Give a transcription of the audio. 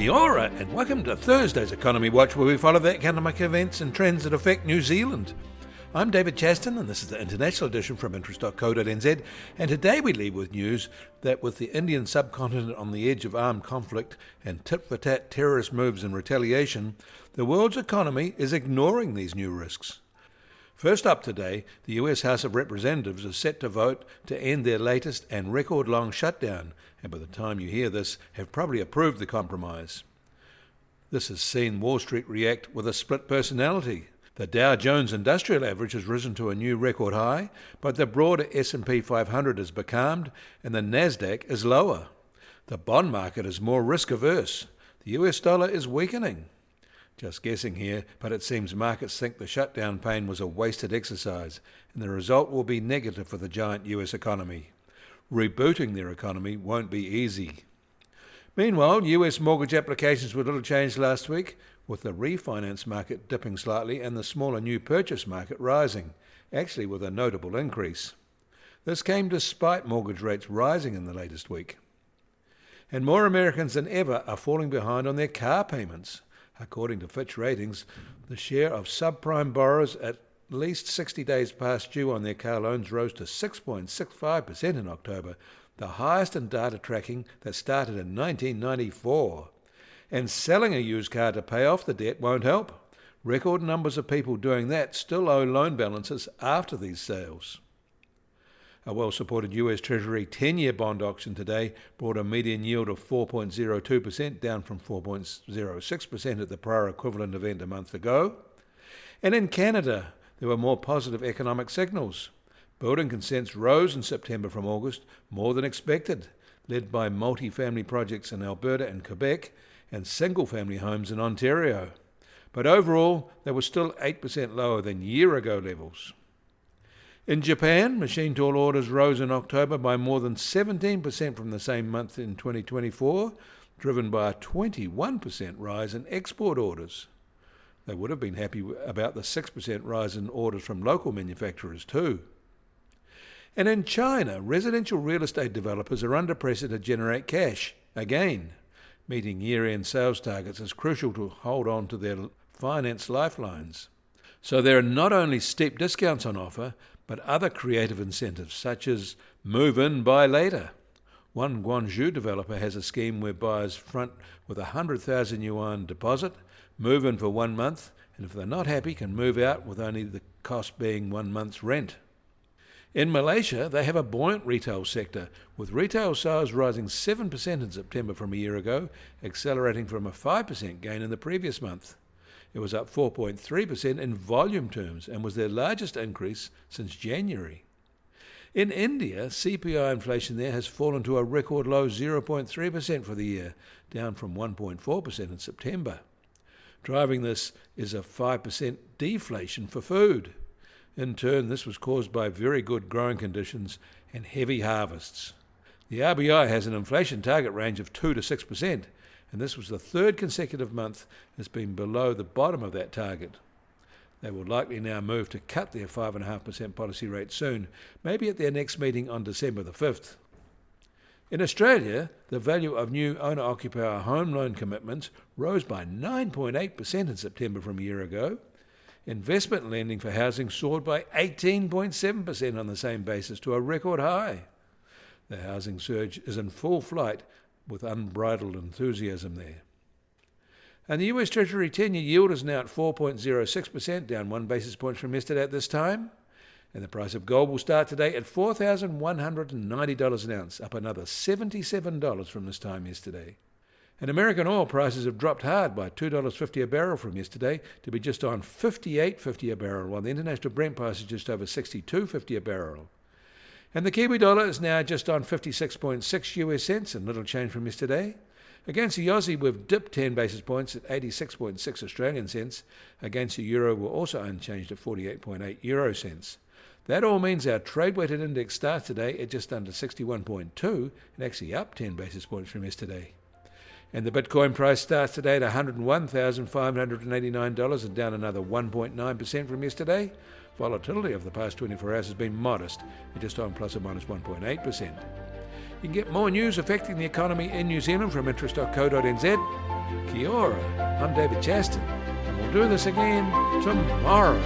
Kia ora, and welcome to Thursday's Economy Watch, where we follow the economic events and trends that affect New Zealand. I'm David Chaston, and this is the international edition from interest.co.nz, and today we lead with news that with the Indian subcontinent on the edge of armed conflict and tit-for-tat terrorist moves in retaliation, the world's economy is ignoring these new risks. First up today, the US House of Representatives is set to vote to end their latest and record-long shutdown, and by the time you hear this, have probably approved the compromise. This has seen Wall Street react with a split personality. The Dow Jones Industrial Average has risen to a new record high, but the broader S&P 500 is becalmed and the Nasdaq is lower. The bond market is more risk-averse. The US dollar is weakening. Just guessing here, but it seems markets think the shutdown pain was a wasted exercise, and the result will be negative for the giant US economy. Rebooting their economy won't be easy. Meanwhile, US mortgage applications were little changed last week, with the refinance market dipping slightly and the smaller new purchase market rising, actually with a notable increase. This came despite mortgage rates rising in the latest week. And more Americans than ever are falling behind on their car payments. According to Fitch Ratings, the share of subprime borrowers at least 60 days past due on their car loans rose to 6.65% in October, the highest in data tracking that started in 1994. And selling a used car to pay off the debt won't help. Record numbers of people doing that still owe loan balances after these sales. A well-supported US Treasury 10-year bond auction today brought a median yield of 4.02%, down from 4.06% at the prior equivalent event a month ago. And in Canada, there were more positive economic signals. Building consents rose in September from August, more than expected, led by multi-family projects in Alberta and Quebec and single-family homes in Ontario. But overall, they were still 8% lower than year-ago levels. In Japan, machine tool orders rose in October by more than 17% from the same month in 2024, driven by a 21% rise in export orders. They would have been happy about the 6% rise in orders from local manufacturers too. And in China, residential real estate developers are under pressure to generate cash, again. Meeting year-end sales targets is crucial to hold on to their finance lifelines. So there are not only steep discounts on offer, but other creative incentives such as move in, buy later. One Guangzhou developer has a scheme where buyers front with a 100,000 yuan deposit, move in for 1 month, and if they're not happy can move out with only the cost being 1 month's rent. In Malaysia, they have a buoyant retail sector, with retail sales rising 7% in September from a year ago, accelerating from a 5% gain in the previous month. It was up 4.3% in volume terms and was their largest increase since January. In India, CPI inflation there has fallen to a record low 0.3% for the year, down from 1.4% in September. Driving this is a 5% deflation for food. In turn, this was caused by very good growing conditions and heavy harvests. The RBI has an inflation target range of 2 to 6%, and this was the third consecutive month has been below the bottom of that target. They will likely now move to cut their 5.5% policy rate soon, maybe at their next meeting on December the 5th. In Australia, the value of new owner-occupier home loan commitments rose by 9.8% in September from a year ago. Investment lending for housing soared by 18.7% on the same basis to a record high. The housing surge is in full flight with unbridled enthusiasm there. And the US Treasury 10-year yield is now at 4.06%, down 1 basis point from yesterday at this time. And the price of gold will start today at $4,190 an ounce, up another $77 from this time yesterday. And American oil prices have dropped hard by $2.50 a barrel from yesterday to be just on $58.50 a barrel, while the international Brent price is just over $62.50 a barrel. And the Kiwi dollar is now just on 56.6 US cents, and little change from yesterday. Against the Aussie, we've dipped 10 basis points at 86.6 Australian cents. Against the euro, we're also unchanged at 48.8 euro cents. That all means our trade-weighted index starts today at just under 61.2, and actually up 10 basis points from yesterday. And the Bitcoin price starts today at $101,589 and down another 1.9% from yesterday. Volatility over the past 24 hours has been modest, at just on plus or minus 1.8%. You can get more news affecting the economy in New Zealand from interest.co.nz. Kia ora, I'm David Chaston, and we'll do this again tomorrow.